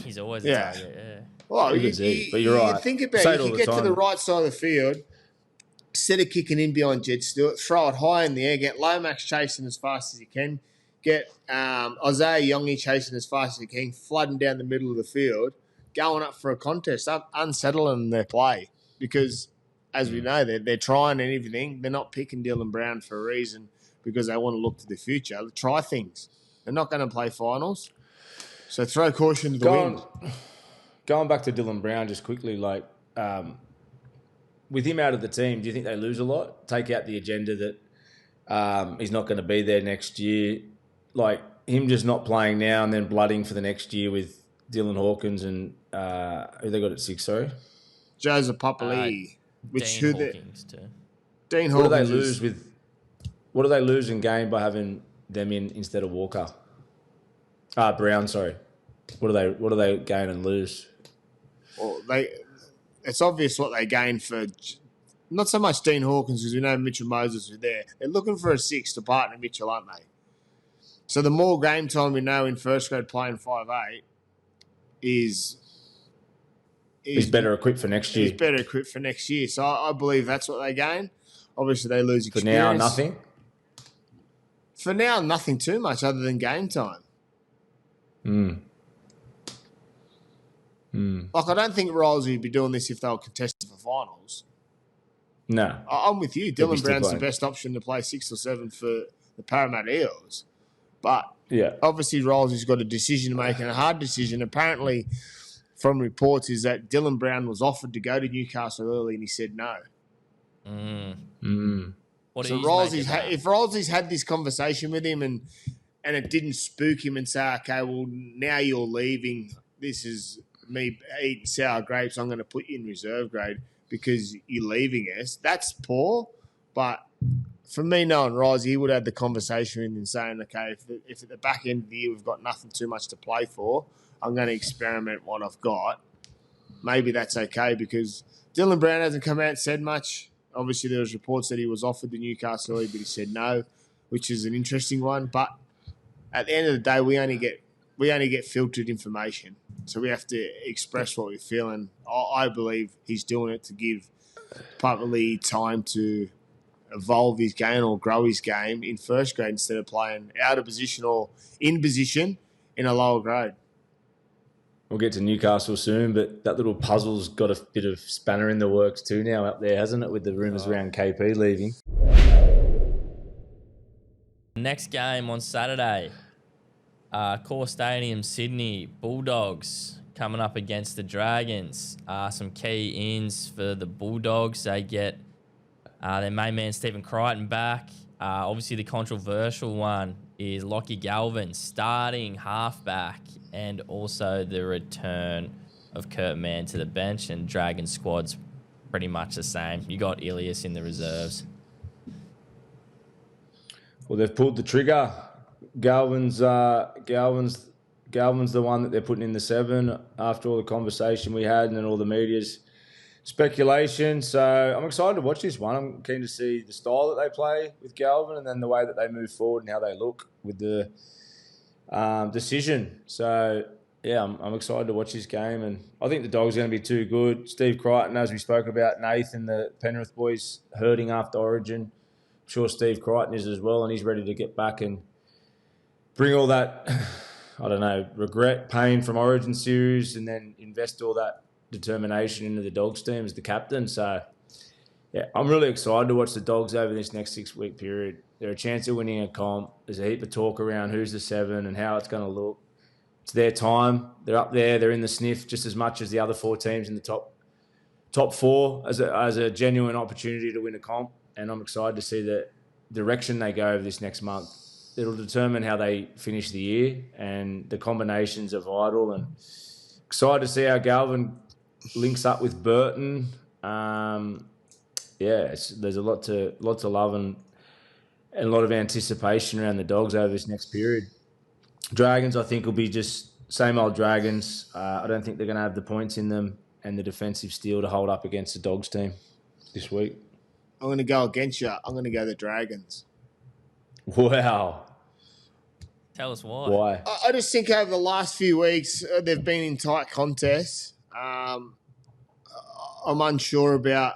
He's always a target, yeah. Well, but you're right. Think about it. If you get to the right side of the field, instead of kicking in behind Jed Stewart, throw it high in the air, get Lomax chasing as fast as you can, get Isaiah Yongi chasing as fast as you can, flooding down the middle of the field, going up for a contest, unsettling their play. Because, as we know, they're trying and everything. They're not picking Dylan Brown for a reason because they want to look to the future. They try things. They're not going to play finals. So throw caution to the wind. Going back to Dylan Brown just quickly, with him out of the team, do you think they lose a lot? Take out the agenda that he's not going to be there next year. Like him just not playing now and then blooding for the next year with Dylan Hawkins and who they got at 6, sorry? Joseph Papali. Dean Hawkins too. Dean What do they Hawkins lose with? What do they lose and gain by having them in instead of Walker? Brown. Sorry. What do they gain and lose? Well, it's obvious what they gain for. Not so much Dean Hawkins, because we know Mitchell Moses is there. They're looking for a 6 to partner Mitchell, aren't they? So the more game time we know in first grade playing 5'8" is he's better equipped for next year. He's better equipped for next year. So I believe that's what they gain. Obviously, they lose experience. For now, nothing? For now, nothing too much other than game time. Like, I don't think Riles would be doing this if they were contested for finals. No. I'm with you. Dylan Brown's the best option to play 6 or 7 for the Parramatta Eels. But obviously Riles has got a decision to make, and a hard decision. Apparently, from reports, is that Dylan Brown was offered to go to Newcastle early and he said no. So if Riles had this conversation with him and it didn't spook him and say, okay, well, now you're leaving, this is me eating sour grapes, I'm going to put you in reserve grade because you're leaving us, that's poor. But for me, knowing Riles, he would have the conversation with him and saying, okay, if at the back end of the year we've got nothing too much to play for, I'm going to experiment what I've got. Maybe that's okay, because Dylan Brown hasn't come out and said much. Obviously, there was reports that he was offered to Newcastle, but he said no, which is an interesting one. But at the end of the day, we only get filtered information, so we have to express what we're feeling. I believe he's doing it to give Putley time to evolve his game or grow his game in first grade instead of playing out of position or in position in a lower grade. We'll get to Newcastle soon, but that little puzzle's got a bit of spanner in the works too now up there, hasn't it, with the rumours around KP leaving? Next game on Saturday, Core Stadium, Sydney, Bulldogs coming up against the Dragons. Some key ins for the Bulldogs. They get their main man Stephen Crichton back. Obviously, the controversial one is Lockie Galvin starting halfback, and also the return of Kurt Mann to the bench, and Dragon squad's pretty much the same. You got Ilias in the reserves. Well, they've pulled the trigger. Galvin's the one that they're putting in the 7 after all the conversation we had and then all the media's speculation. So I'm excited to watch this one. I'm keen to see the style that they play with Galvin and then the way that they move forward and how they look with the decision. So, yeah, I'm excited to watch this game, and I think the Dogs are going to be too good. Steve Crichton, as we spoke about, Nathan, the Penrith boys, hurting after Origin. I'm sure Steve Crichton is as well, and he's ready to get back and bring all that, I don't know, regret, pain from Origin series and then invest all that determination into the Dogs team as the captain. So, yeah, I'm really excited to watch the Dogs over this next 6-week period. They're a chance of winning a comp. There's a heap of talk around who's the 7 and how it's going to look. It's their time. They're up there. They're in the sniff just as much as the other 4 teams in the top 4 as a genuine opportunity to win a comp. And I'm excited to see the direction they go over this next month. It'll determine how they finish the year, and the combinations are vital. And excited to see how Galvin links up with Burton. There's a lot to love and a lot of anticipation around the Dogs over this next period. Dragons, I think, will be just same old Dragons. I don't think they're going to have the points in them and the defensive steel to hold up against the Dogs team this week. I'm going to go against you. I'm going to go the Dragons. Wow. Tell us why. Why? I just think over the last few weeks, they've been in tight contests. I'm unsure about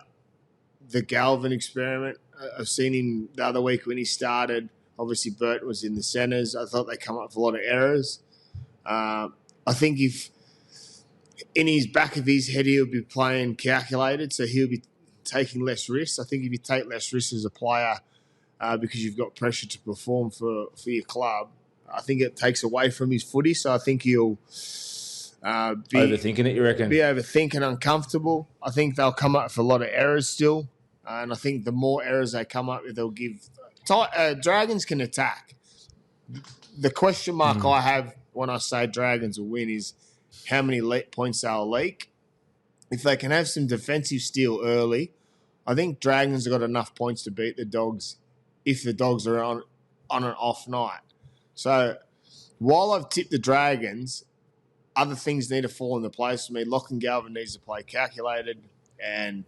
the Galvin experiment. I've seen him the other week when he started. Obviously, Burton was in the centres. I thought they come up with a lot of errors. I think if in his back of his head, he'll be playing calculated, so he'll be taking less risks. I think if you take less risks as a player because you've got pressure to perform for your club, I think it takes away from his footy. So I think he'll be overthinking it, you reckon? Be overthinking, uncomfortable. I think they'll come up with a lot of errors still. And I think the more errors they come up with, they'll give... Dragons can attack. The question mark I have when I say Dragons will win is how many points they'll leak. If they can have some defensive steel early, I think Dragons have got enough points to beat the Dogs if the Dogs are on an off night. So while I've tipped the Dragons, other things need to fall into place for me. Lachlan Galvin needs to play calculated and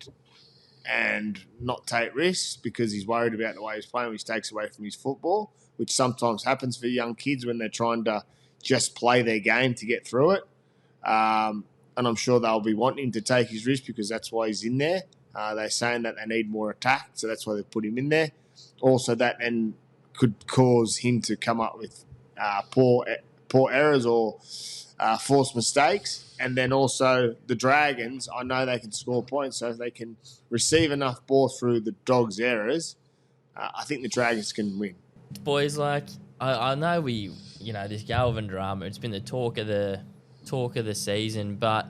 not take risks because he's worried about the way he's playing, which takes away from his football, which sometimes happens for young kids when they're trying to just play their game to get through it. And I'm sure they'll be wanting him to take his risk because that's why he's in there. They're saying that they need more attack, so that's why they put him in there. Also, that then could cause him to come up with poor errors or forced mistakes. And then also the Dragons, I know they can score points, so if they can receive enough ball through the Dogs' errors, I think the Dragons can win. Boys, like I know this Galvin drama, it's been the talk of the season, but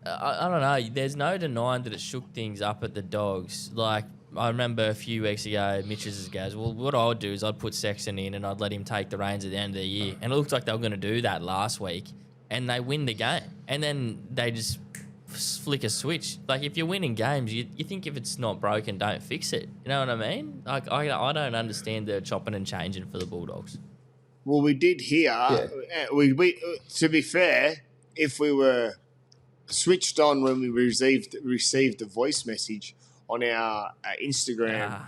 I don't know. There's no denying that it shook things up at the Dogs. Like, I remember a few weeks ago, Mitch's goes, well, what I would do is I'd put Sexton in and I'd let him take the reins at the end of the year. And it looked like they were going to do that last week, and they win the game. And then they just flick a switch. Like, if you're winning games, you think if it's not broken, don't fix it. You know what I mean? Like, I don't understand the chopping and changing for the Bulldogs. Well, we did hear, we to be fair, if we were switched on when we received the voice message on our Instagram,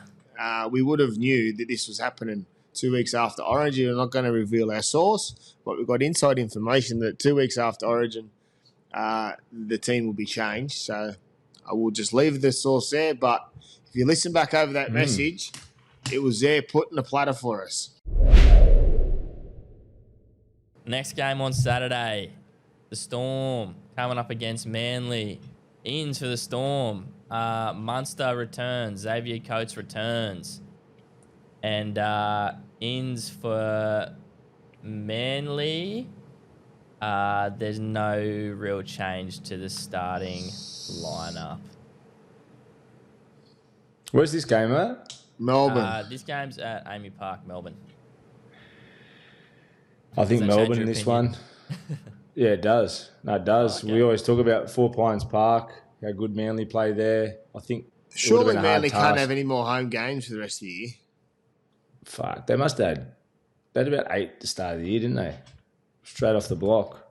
we would have knew that this was happening 2 weeks after Origin. We're not going to reveal our source, but we've got inside information that 2 weeks after Origin, the team will be changed. So I will just leave the source there. But if you listen back over that message, it was there put in the platter for us. Next game on Saturday, the Storm coming up against Manly. Ins for the Storm. Munster returns. Xavier Coates returns. And ins for Manly. There's no real change to the starting lineup. Where's this game at? Melbourne. This game's at Amy Park, Melbourne. I think Melbourne in this one. Yeah, it does. No, it does. Okay. We always talk about 4 Pines Park, how good Manly play there. I think surely Manly can't have any more home games for the rest of the year. Fuck, they had about 8 at the start of the year, didn't they? Straight off the block.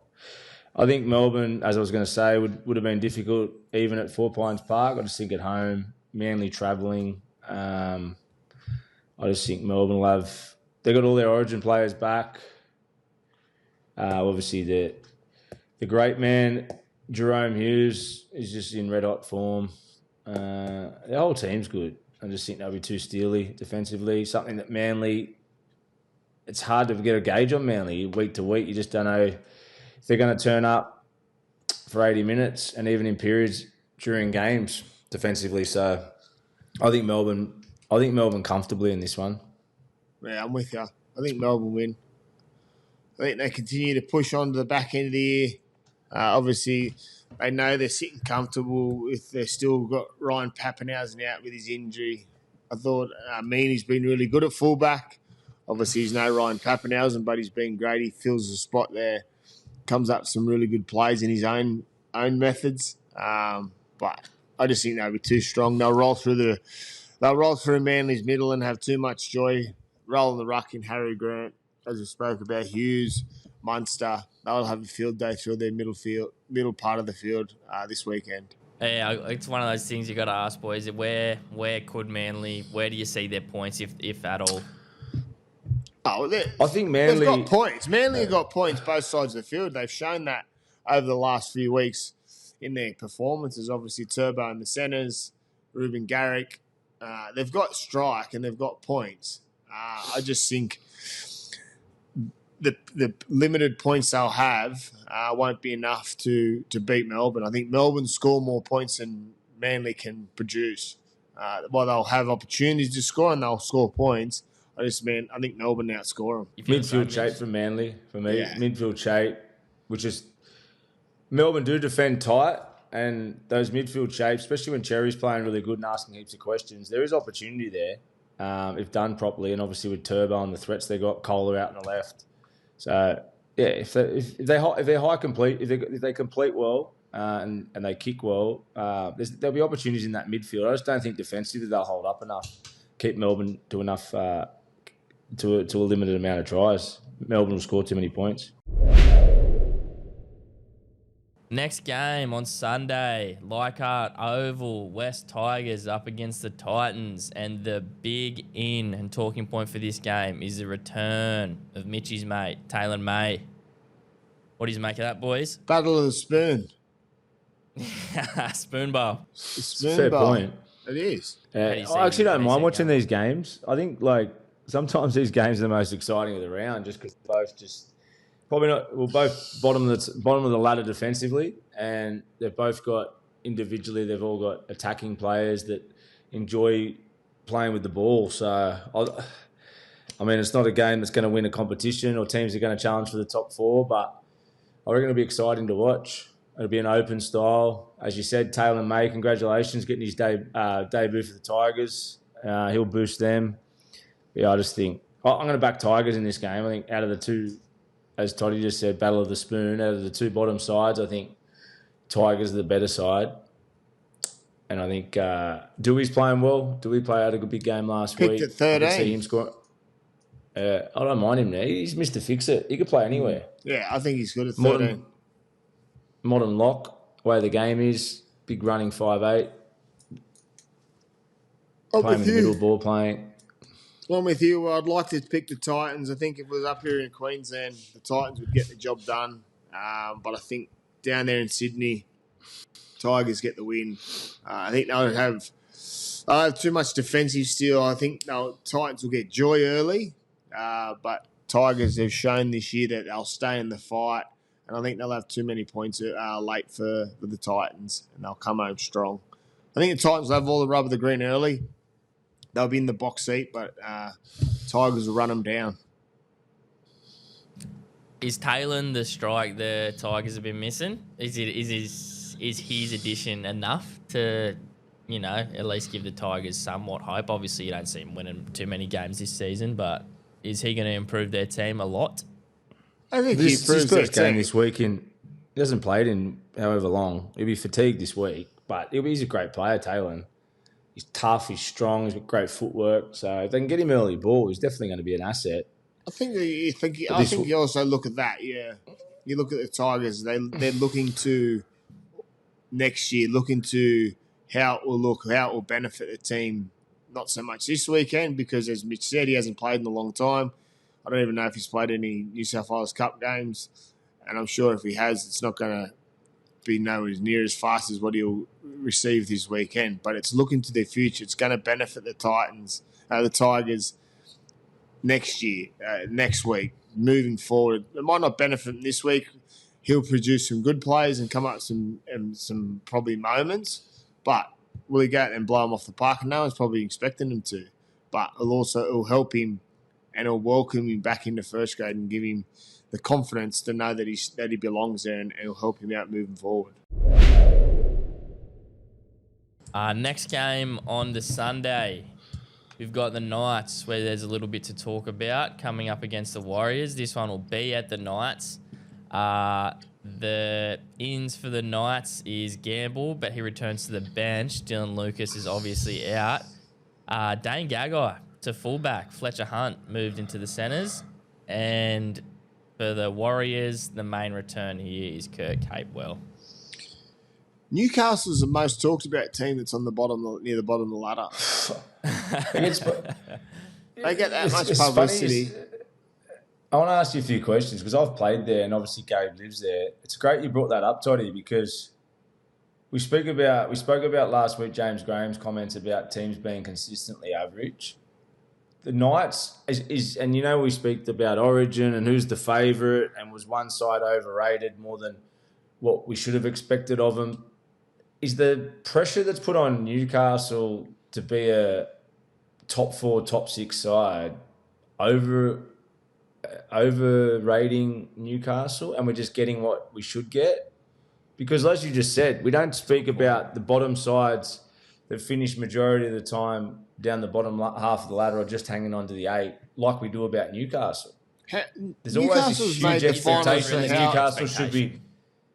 I think Melbourne, as I was going to say, would have been difficult even at 4 Pines Park. I just think at home, Manly travelling. I just think Melbourne will have... They got all their Origin players back. Obviously, the great man, Jerome Hughes, is just in red-hot form. The whole team's good. I just think they'll be too steely defensively. Something that Manly... It's hard to get a gauge on Manly. Week to week, you just don't know if they're going to turn up for 80 minutes and even in periods during games defensively. So I think Melbourne comfortably in this one. Yeah, I'm with you. I think Melbourne win. I think they continue to push on to the back end of the year. Obviously, they know they're sitting comfortable if they've still got Ryan Pappenhausen out with his injury. I thought Meany's been really good at fullback. Obviously, he's no Ryan Pappenhausen, but he's been great. He fills the spot there, comes up with some really good plays in his own methods. But I just think they'll be too strong. They'll roll through Manly's middle and have too much joy. Rolling the ruck in Harry Grant, as we spoke about, Hughes, Munster. They'll have a field day through their middle part of the field this weekend. Yeah, it's one of those things you got to ask, boys. Where could Manly? Where do you see their points, if at all? Oh, I think Manly... They've got points. Manly have got points both sides of the field. They've shown that over the last few weeks in their performances. Obviously, Turbo and the centres, Ruben Garrick. They've got strike and they've got points. I just think the limited points they'll have won't be enough to beat Melbourne. I think Melbourne score more points than Manly can produce. While they'll have opportunities to score and they'll score points, I think Melbourne outscore them. Midfield shape for Manly, for me. Yeah. Midfield shape, which is... Melbourne do defend tight, and those midfield shapes, especially when Cherry's playing really good and asking heaps of questions, there is opportunity there if done properly, and obviously with Turbo and the threats they got, Kohler out on the left. So, yeah, if they complete well, and they kick well, there'll be opportunities in that midfield. I just don't think defensively they'll hold up enough, keep Melbourne to enough to a limited amount of tries. Melbourne will score too many points. Next game on Sunday, Leichhardt Oval, West Tigers up against the Titans. And the big in and talking point for this game is the return of Mitchie's mate, Taylan May. What do you make of that, boys? Battle of the Spoon. Spoon bowl. Spoon Fair bowl. point. It is. I actually don't mind watching these games. I think sometimes these games are the most exciting of the round, just because both just probably not. We're both bottom of the ladder defensively, and they've both got individually. They've all got attacking players that enjoy playing with the ball. So I mean, it's not a game that's going to win a competition or teams are going to challenge for the top 4, but I reckon it'll be exciting to watch. It'll be an open style. As you said, Taylan May, congratulations, getting his debut for the Tigers. He'll boost them. Yeah, I just think I'm going to back Tigers in this game. I think out of the two, as Toddy just said, battle of the spoon, out of the two bottom sides, I think Tigers are the better side. And I think Dewey's playing well. Dewey played a good big game last week. Picked at 13. I could see him scoring. I don't mind him now. He's Mr. Fix-It. He could play anywhere. Yeah, I think he's good at 13. Modern lock, way the game is. Big running 5'8". Playing with the middle ball playing. I'm with you. I'd like to pick the Titans. I think if it was up here in Queensland, the Titans would get the job done. But I think down there in Sydney, Tigers get the win. I think they'll have too much defensive steel. I think Titans will get joy early. But Tigers have shown this year that they'll stay in the fight. And I think they'll have too many points late for the Titans. And they'll come home strong. I think the Titans will have all the rub of the green early. They'll be in the box seat, but Tigers will run them down. Is Taylan the strike the Tigers have been missing? Is his addition enough to, at least give the Tigers somewhat hope? Obviously, you don't see him winning too many games this season, but is he going to improve their team a lot? I think This first game this week, he hasn't played in however long. He'll be fatigued this week, but he's a great player, Taylan. He's tough, he's strong, he's got great footwork. So if they can get him early ball, he's definitely going to be an asset. I think you also look at that, yeah. You look at the Tigers, they're looking to next year, looking to how it will look, how it will benefit the team. Not so much this weekend because, as Mitch said, he hasn't played in a long time. I don't even know if he's played any New South Wales Cup games. And I'm sure if he has, it's not going to be nowhere near as fast as what he'll receive this weekend. But it's looking to their future. It's going to benefit the Tigers next year, next week, moving forward. It might not benefit him this week. He'll produce some good plays and come up with some probably moments. But will he go out and blow him off the park? No one's probably expecting him to. But it'll help him and it'll welcome him back into first grade and give him the confidence to know that he belongs there, and it'll help him out moving forward. Next game on the Sunday, we've got the Knights, where there's a little bit to talk about, coming up against the Warriors. This one will be at the Knights. The ins for the Knights is Gamble, but he returns to the bench. Dylan Lucas is obviously out. Dane Gagai to fullback. Fletcher Hunt moved into the centres. And for the Warriors, the main return here is Kurt Capewell. Newcastle's the most talked about team that's on the bottom, near the bottom of the ladder. They get that much publicity. I want to ask you a few questions because I've played there and obviously Gabe lives there. It's great you brought that up, Toddy, because we spoke about last week James Graham's comments about teams being consistently average. The Knights and we speak about Origin and who's the favourite and was one side overrated more than what we should have expected of them. Is the pressure that's put on Newcastle to be a top 4, top 6 side overrating Newcastle and we're just getting what we should get? Because as you just said, we don't speak about the bottom sides that finish majority of the time down the bottom half of the ladder or just hanging on to the 8 like we do about Newcastle. There's always this huge expectation that Newcastle should be...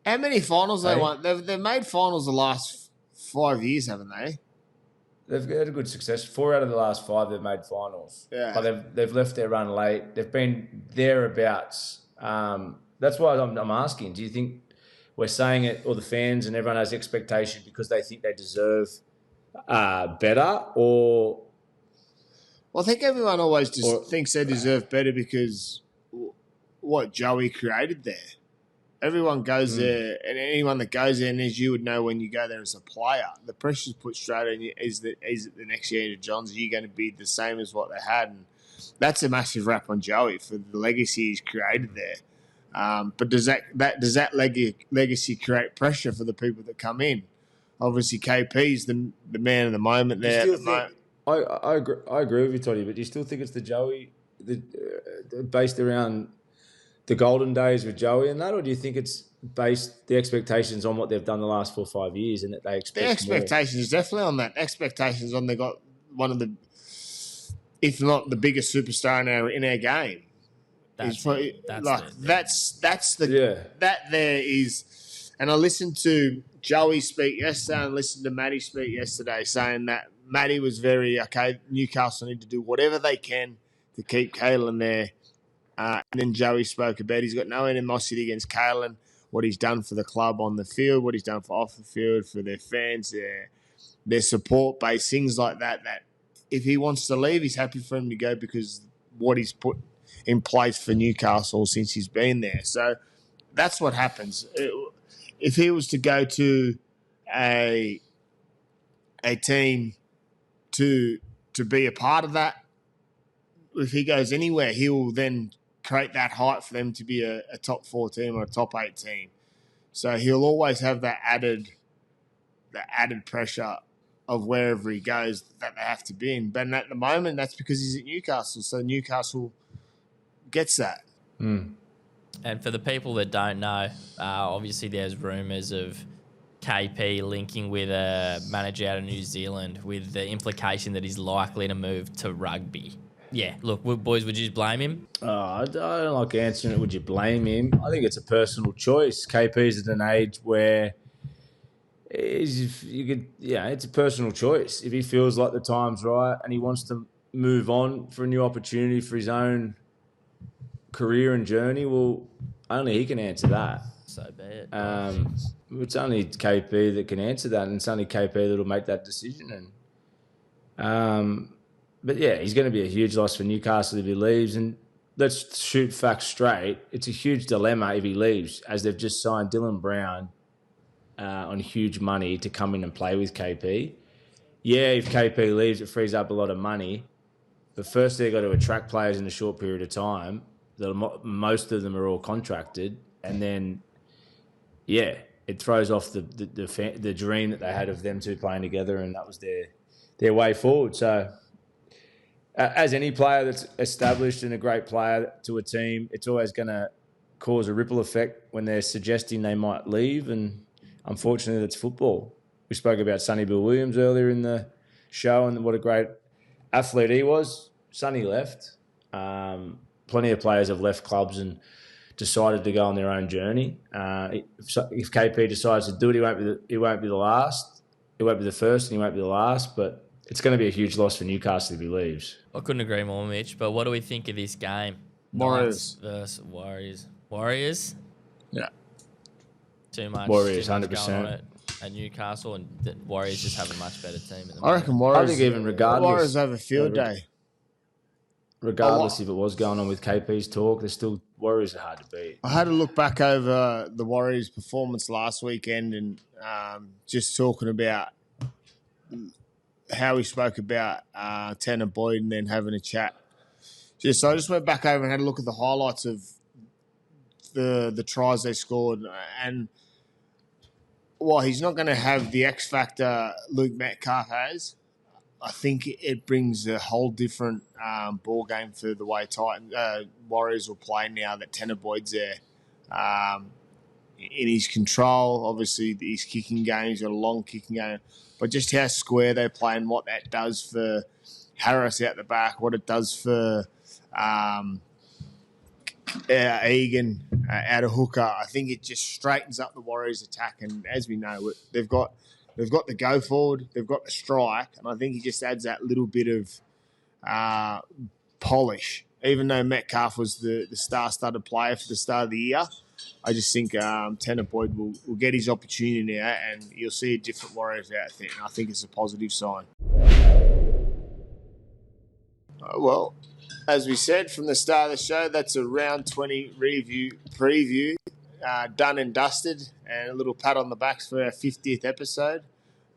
How many finals they Hey? won? They've made finals the last 5 years, haven't they? They've had a good success. 4 out of the last 5 they've made finals. Yeah. But they've left their run late. They've been thereabouts. That's why I'm asking. Do you think we're saying it, or the fans and everyone has expectation because they think they deserve better, or? Well, I think everyone always just thinks they deserve better because what Joey created there. Everyone goes there, and anyone that goes there, and as you would know when you go there as a player, the pressure's put straight on you. Is it the next year to Johns? Are you going to be the same as what they had? And that's a massive rap on Joey for the legacy he's created there. But does that legacy create pressure for the people that come in? Obviously, KP's the man of the moment there. I agree with you, Toddy, but do you still think it's the Joey based around the golden days with Joey and that, or do you think it's based the expectations on what they've done the last 4 or 5 years and that they expect the expectations more? is definitely on that. Expectations on they got one of the, if not the biggest superstar in our game. That there is, and I listened to Joey speak yesterday and listened to Matty speak yesterday saying that Matty was very, Newcastle need to do whatever they can to keep Kalyn there. And then Joey spoke about he's got no animosity against Kalyn, what he's done for the club on the field, what he's done for off the field, for their fans, their support base, things like that, that if he wants to leave, he's happy for him to go because what he's put in place for Newcastle since he's been there. So that's what happens. If he was to go to a team to be a part of that, if he goes anywhere, he will then create that hype for them to be a top 4 team or a top 8 team. So he'll always have that added pressure of wherever he goes that they have to be in. But at the moment, that's because he's at Newcastle. So Newcastle gets that. And for the people that don't know, obviously there's rumours of KP linking with a manager out of New Zealand with the implication that he's likely to move to rugby. Yeah, look, boys, would you just blame him? I don't like answering it. Would you blame him? I think it's a personal choice. KP's at an age where it's a personal choice. If he feels like the time's right and he wants to move on for a new opportunity for his own career and journey, well, only he can answer that. So be it. It's only KP that can answer that, and it's only KP that'll make that decision. But yeah, he's going to be a huge loss for Newcastle if he leaves. And let's shoot facts straight. It's a huge dilemma if he leaves, as they've just signed Dylan Brown on huge money to come in and play with KP. Yeah, if KP leaves, it frees up a lot of money. But first, they've got to attract players in a short period of time. Most of them are all contracted. And then, yeah, it throws off the dream that they had of them two playing together, and that was their way forward. So, as any player that's established and a great player to a team, it's always going to cause a ripple effect when they're suggesting they might leave. And unfortunately, that's football. We spoke about Sonny Bill Williams earlier in the show and what a great athlete he was. Sonny left. Plenty of players have left clubs and decided to go on their own journey. If KP decides to do it, he won't be the last. He won't be the first and he won't be the last, but it's going to be a huge loss for Newcastle if he leaves. I couldn't agree more, Mitch. But what do we think of this game? Warriors versus Warriors. Warriors? Yeah. Too much. Warriors, too much 100%. going on at Newcastle, and the Warriors just have a much better team. At the I reckon Warriors. I think even regardless, Warriors have a field day. Regardless if it was going on with KP's talk, they're still Warriors are hard to beat. I had a look back over the Warriors' performance last weekend and just talking about how we spoke about Tanner Boyd and then having a chat. So I just went back over and had a look at the highlights of the tries they scored. And while he's not going to have the X factor Luke Metcalf has, I think it brings a whole different ball game for the way Warriors will play now that Tanner Boyd's there. In his control, obviously his kicking game, he's got a long kicking game, but just how square they play and what that does for Harris out the back, what it does for Egan out of hooker. I think it just straightens up the Warriors' attack. And as we know, they've got the go forward, they've got the strike, and I think he just adds that little bit of polish. Even though Metcalf was the star-studded player for the start of the year, I just think Tanner Boyd will get his opportunity now, and you'll see a different Warriors out there. And I think it's a positive sign. Well, as we said from the start of the show, that's a round 20 preview done and dusted, and a little pat on the backs for our 50th episode.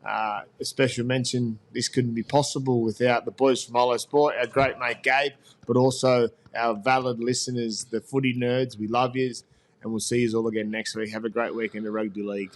A special mention, this couldn't be possible without the boys from Hollow Sport, our great mate Gabe, but also our valid listeners, the footy nerds. We love yous, and we'll see you all again next week. Have a great weekend of Rugby League.